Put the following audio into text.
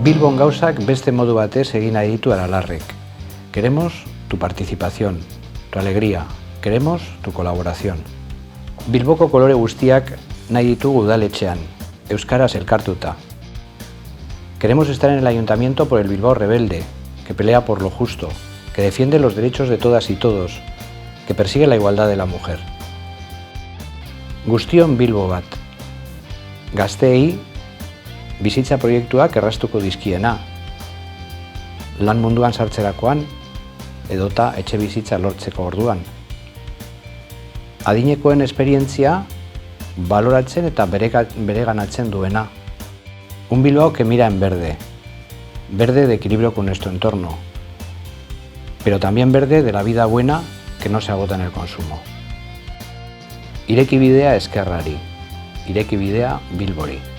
Bilbon gauzak beste modu batez egin nahi ditu Aralarrek. Queremos tu participación, tu alegría, queremos tu colaboración. Bilboko kolore guztiak nahi ditugu udaletxean, euskaraz elkartuta. Queremos estar en el ayuntamiento por el Bilbao rebelde, que pelea por lo justo, que defiende los derechos de todas y todos, que persigue la igualdad de la mujer. Guztion Bilbo bat. Gazteei bizitza proiektuak erraztuko dizkiena. Lan munduan sartzerakoan edota etxe bizitza lortzeko orduan. Adinekoen esperientzia baloratzen eta bereganatzen duena. Un Bilbao que mira en verde. Verde de equilibrio con nuestro entorno, pero también verde de la vida buena que no se agota en el consumo. Ireki bidea ezkerrari, ireki bidea Bilbori.